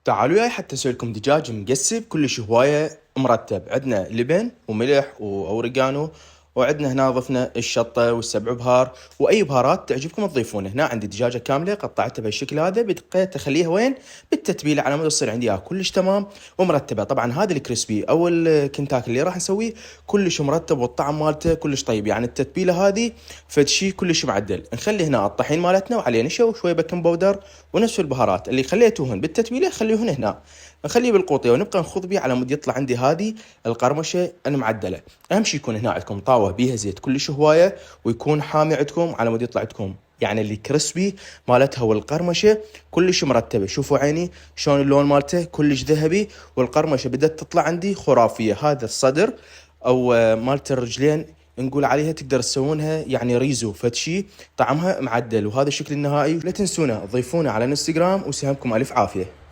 تعالوا وياي حتى اسوي لكم دجاج مقسب كلش هوايه مرتب. عندنا لبن وملح واوريجانو، وعندنا هنا ضفنا الشطه والسبع بهار واي بهارات تعجبكم تضيفونه. هنا عندي دجاجه كامله قطعتها بهالشكل هذا، بقيت اخليها وين بالتتبيله على مود تصير عندي كلش تمام ومرتبه. طبعا هذا الكريسبي او الكنتاكي اللي راح نسويه كلش مرتب والطعم مالته كلش طيب، يعني التتبيله هذه فد شيء كلش معدل. نخلي هنا الطحين مالتنا وعليه نشا وشويه بيكنج باودر ونفس البهارات اللي خليتوهن بالتتبيله خليوهن هنا. نخليه بالقوطيه ونبقى نخض بيه على مود يطلع عندي هذه القرمشه المعدله. اهم شيء يكون هنا عندكم طاوه بيها زيت كلش هوايه، ويكون حامي عندكم على مود يطلع عندكم يعني اللي كريسبي مالتها والقرمشه كلش مرتبه. شوفوا عيني شلون اللون مالته كلش ذهبي، والقرمشه بدات تطلع عندي خرافيه. هذا الصدر او مالت الرجلين نقول عليها تقدر تسوونها يعني ريزو فتشي، طعمها معدل. وهذا الشكل النهائي. لا تنسونا تضيفونا على الانستغرام، وسهامكم الف عافيه.